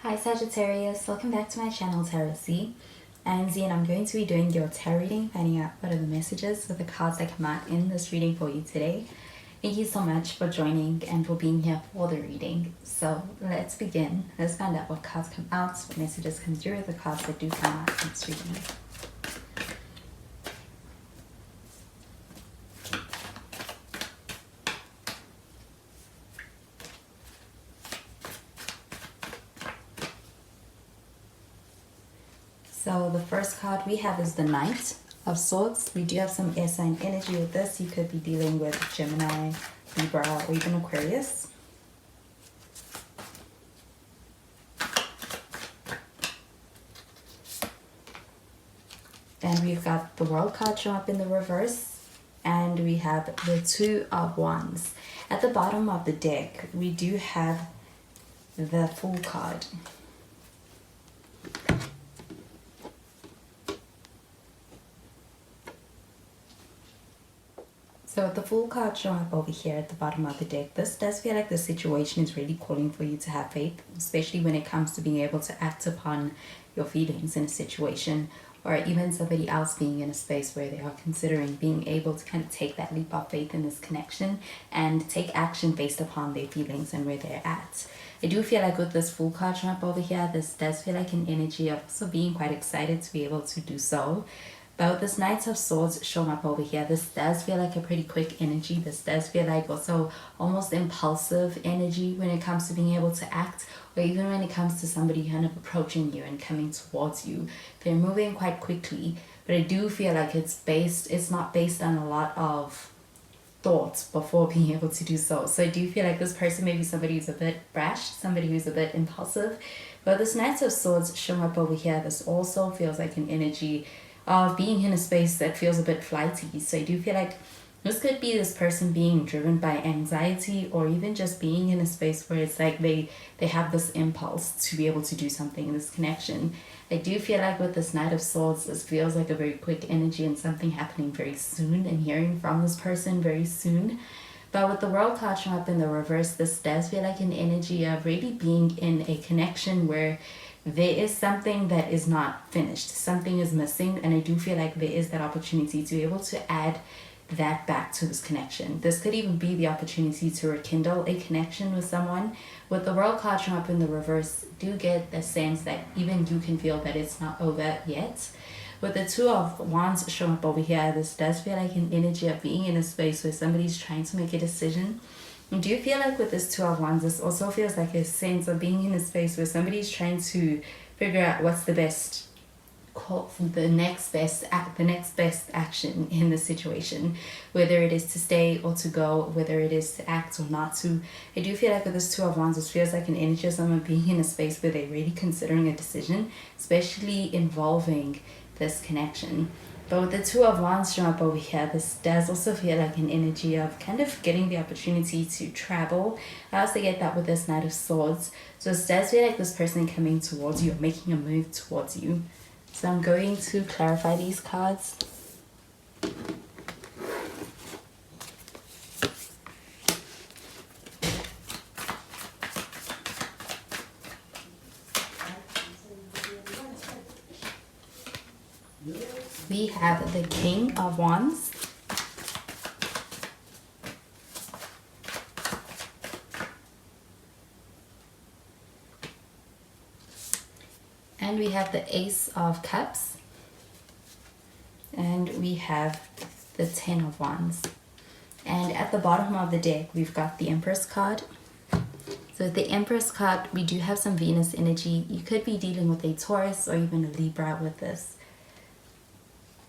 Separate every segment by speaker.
Speaker 1: Hi Sagittarius, welcome back to my channel Tarot C. I'm Z and I'm going to be doing your tarot reading, finding out what are the messages with the cards that come out in this reading for you today. Thank you so much for joining and for being here for the reading. So let's begin. Let's find out what cards come out, what messages come through with the cards that do come out in this reading. So the first card we have is the Knight of Swords. We do have some air sign energy with this. You could be dealing with Gemini, Libra, or even Aquarius. And we've got the World card show up in the reverse. And we have the Two of Wands. At the bottom of the deck, we do have the Fool card. So with the Fool card showing up over here at the bottom of the deck, this does feel like the situation is really calling for you to have faith, especially when it comes to being able to act upon your feelings in a situation, or even somebody else being in a space where they are considering being able to kind of take that leap of faith in this connection and take action based upon their feelings and where they're at. I do feel like with this Fool card showing up over here, this does feel like an energy of also being quite excited to be able to do so. But with this Knight of Swords showing up over here, this does feel like a pretty quick energy. This does feel like also almost impulsive energy when it comes to being able to act, or even when it comes to somebody kind of approaching you and coming towards you. They're moving quite quickly, but I do feel like it's not based on a lot of thoughts before being able to do so. So I do feel like this person may be somebody who's a bit brash, somebody who's a bit impulsive. But this Knight of Swords showing up over here, this also feels like an energy of being in a space that feels a bit flighty. So I do feel like this could be this person being driven by anxiety, or even just being in a space where it's like they have this impulse to be able to do something in this connection. I do feel like with this Knight of Swords, this feels like a very quick energy and something happening very soon and hearing from this person very soon. But with the World card showing up in the reverse, this does feel like an energy of really being in a connection where there is something that is not finished, something is missing, and I do feel like there is that opportunity to be able to add that back to this connection. This could even be the opportunity to rekindle a connection with someone. With the World card showing up in the reverse, do get the sense that even you can feel that it's not over yet. With the Two of Wands showing up over here, this does feel like an energy of being in a space where somebody's trying to make a decision. Do you feel like with this Two of Wands, this also feels like a sense of being in a space where somebody's trying to figure out what's the best call, the next best action in the situation, whether it is to stay or to go, whether it is to act or not to. I do feel like with this Two of Wands, this feels like an energy of someone being in a space where they're really considering a decision, especially involving this connection. But with the Two of Wands showing up over here, this does also feel like an energy of kind of getting the opportunity to travel. I also get that with this Knight of Swords. So it does feel like this person coming towards you or making a move towards you. So I'm going to clarify these cards. We have the King of Wands. And we have the Ace of Cups. And we have the Ten of Wands. And at the bottom of the deck, we've got the Empress card. So the Empress card, we do have some Venus energy. You could be dealing with a Taurus or even a Libra with this.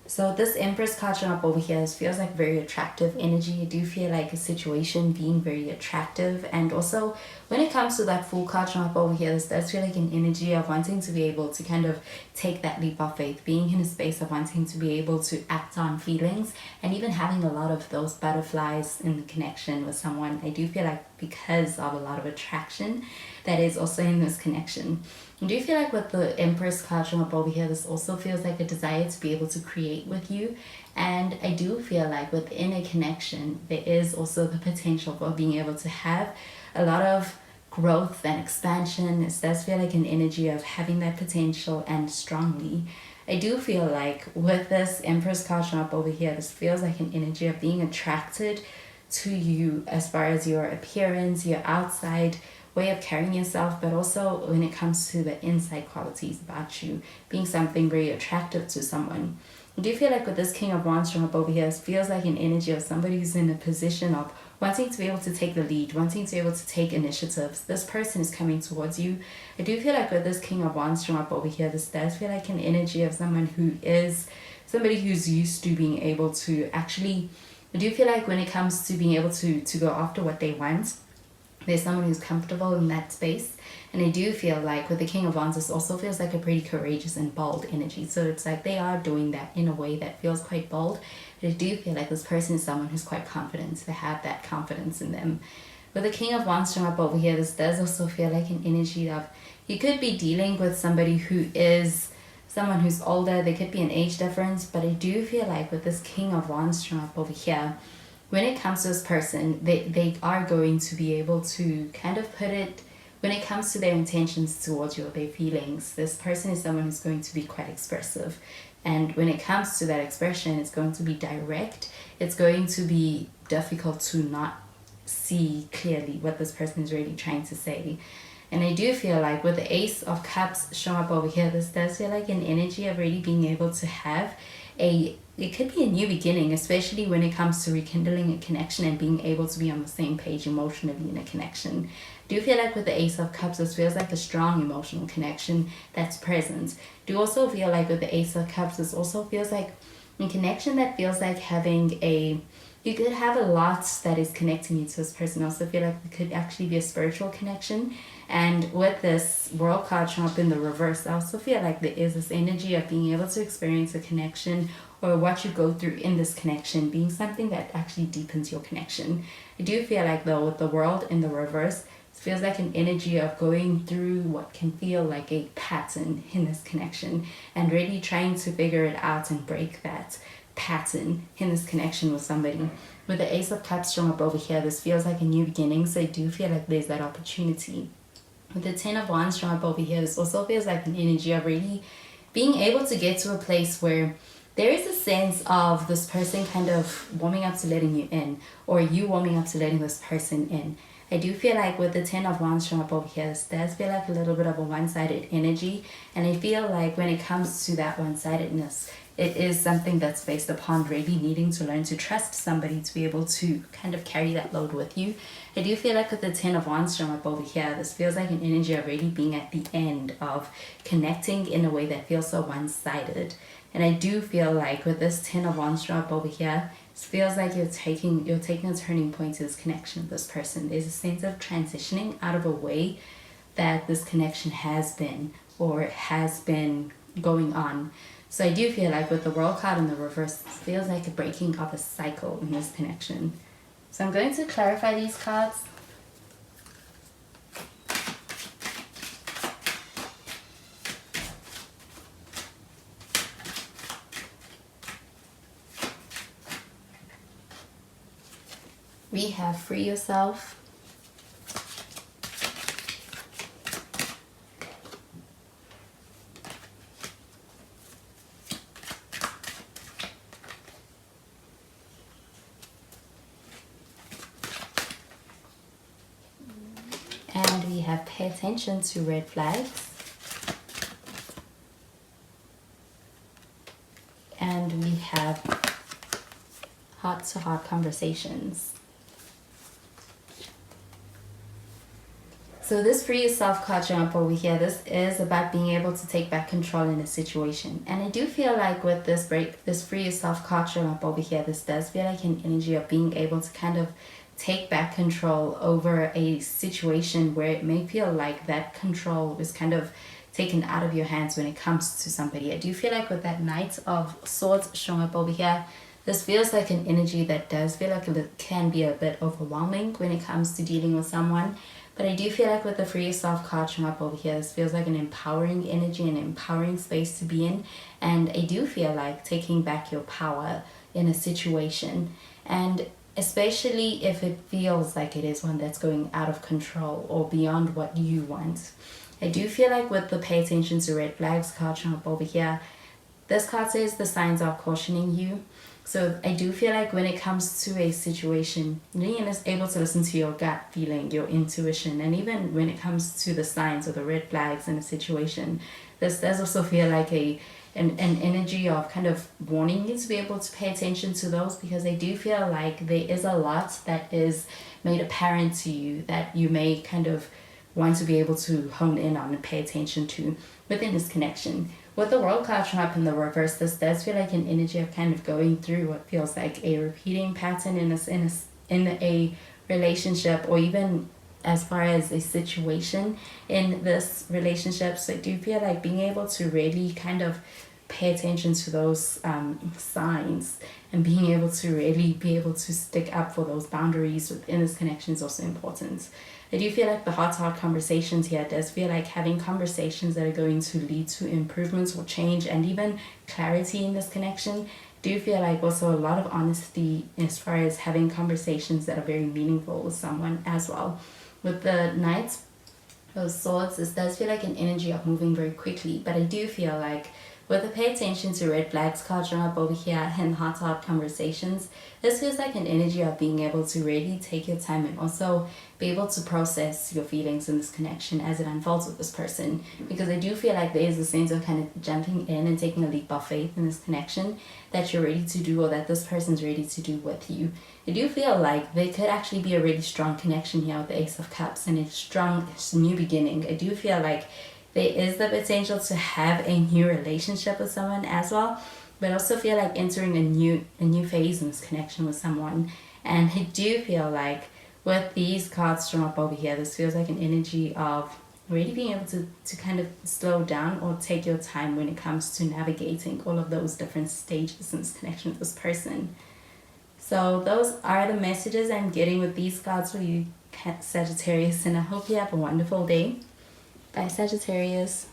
Speaker 1: So this Empress card showing up over here, this feels like very attractive energy. I do feel like a situation being very attractive. And also when it comes to that Fool card showing up over here, this does feel like an energy of wanting to be able to kind of take that leap of faith, being in a space of wanting to be able to act on feelings, and even having a lot of those butterflies in the connection with someone. I do feel like because of a lot of attraction that is also in this connection. Do you feel like with the Empress card showing up over here, this also feels like a desire to be able to create with you? And I do feel like within a connection, there is also the potential for being able to have a lot of growth and expansion. It does feel like an energy of having that potential and strongly. I do feel like with this Empress card showing up over here, this feels like an energy of being attracted to you as far as your appearance, your outside way of carrying yourself, but also when it comes to the inside qualities about you, being something very attractive to someone. I do feel like with this King of Wands showing up over here, it feels like an energy of somebody who's in a position of wanting to be able to take the lead, wanting to be able to take initiatives. This person is coming towards you. I do feel like with this King of Wands showing up over here, this does feel like an energy of someone who is somebody who's used to being able to actually, I do feel like when it comes to being able to go after what they want, there's someone who's comfortable in that space. And I do feel like with the King of Wands, this also feels like a pretty courageous and bold energy. So it's like they are doing that in a way that feels quite bold. But I do feel like this person is someone who's quite confident. They have that confidence in them. With the King of Wands showing up over here, this does also feel like an energy of you could be dealing with somebody who is someone who's older. There could be an age difference. But I do feel like with this King of Wands showing up over here, when it comes to this person, they are going to be able to kind of put it, when it comes to their intentions towards you or their feelings, this person is someone who's going to be quite expressive. And when it comes to that expression, it's going to be direct. It's going to be difficult to not see clearly what this person is really trying to say. And I do feel like with the Ace of Cups showing up over here, this does feel like an energy of really being able to have it could be a new beginning, especially when it comes to rekindling a connection and being able to be on the same page emotionally in a connection. I do feel like with the Ace of Cups, this feels like a strong emotional connection that's present. I do also feel like with the Ace of Cups, this also feels like a connection that feels like having you could have a lot that is connecting you to this person. I also feel like it could actually be a spiritual connection. And with this World card showing up in the reverse, I also feel like there is this energy of being able to experience a connection or what you go through in this connection being something that actually deepens your connection. I do feel like though with the World in the reverse, it feels like an energy of going through what can feel like a pattern in this connection and really trying to figure it out and break that pattern in this connection with somebody. With the Ace of Cups showing up over here, this feels like a new beginning, so I do feel like there's that opportunity. With the Ten of Wands showing up over here, this also feels like an energy of really being able to get to a place where there is a sense of this person kind of warming up to letting you in, or you warming up to letting this person in. I do feel like with the Ten of Wands showing up over here, this does feel like a little bit of a one-sided energy. And I feel like when it comes to that one-sidedness, it is something that's based upon really needing to learn to trust somebody to be able to kind of carry that load with you. I do feel like with the Ten of Wands showing up over here, this feels like an energy of really being at the end of connecting in a way that feels so one-sided. And I do feel like with this Ten of Wands showing up over here, it feels like you're taking a turning point to this connection with this person. There's a sense of transitioning out of a way that this connection has been or has been going on. So I do feel like with the World card in the reverse, it feels like a breaking of a cycle in this connection. So I'm going to clarify these cards. We have free yourself. And we have pay attention to red flags. And we have heart-to-heart conversations. So this free yourself card showing up over here, this is about being able to take back control in a situation. And I do feel like with this free yourself card showing up over here, this does feel like an energy of being able to kind of take back control over a situation where it may feel like that control is kind of taken out of your hands when it comes to somebody. I do feel like with that Knight of Swords showing up over here, this feels like an energy that does feel like it can be a bit overwhelming when it comes to dealing with someone. But I do feel like with the free yourself card showing up over here, this feels like an empowering energy, an empowering space to be in. And I do feel like taking back your power in a situation. And especially if it feels like it is one that's going out of control or beyond what you want. I do feel like with the pay attention to red flags card shown up over here, this card says the signs are cautioning you. So I do feel like when it comes to a situation, being able to listen to your gut feeling, your intuition, and even when it comes to the signs or the red flags in a situation, this does also feel like an energy of kind of wanting you to be able to pay attention to those, because I do feel like there is a lot that is made apparent to you that you may kind of want to be able to hone in on and pay attention to within this connection. With the World card showing up in the reverse, this does feel like an energy of kind of going through what feels like a repeating pattern in a relationship, or even as far as a situation in this relationship. So I do feel like being able to really kind of pay attention to those signs and being able to really be able to stick up for those boundaries within this connection is also important. I do feel like the heart-to-heart conversations here does feel like having conversations that are going to lead to improvements or change and even clarity in this connection. Do feel like also a lot of honesty as far as having conversations that are very meaningful with someone as well. With the Knight of Swords, this does feel like an energy of moving very quickly, but I do feel like with the pay attention to red flags card showing up over here and heart-to-heart conversations, this feels like an energy of being able to really take your time and also be able to process your feelings in this connection as it unfolds with this person. Because I do feel like there is a sense of kind of jumping in and taking a leap of faith in this connection that you're ready to do, or that this person's ready to do with you. I do feel like there could actually be a really strong connection here with the Ace of Cups and a strong new beginning. I do feel like there is the potential to have a new relationship with someone as well, but also feel like entering a new phase in this connection with someone. And I do feel like with these cards shown up over here, this feels like an energy of really being able to kind of slow down or take your time when it comes to navigating all of those different stages in this connection with this person. So those are the messages I'm getting with these cards for you, Sagittarius, and I hope you have a wonderful day. Bye, Sagittarius.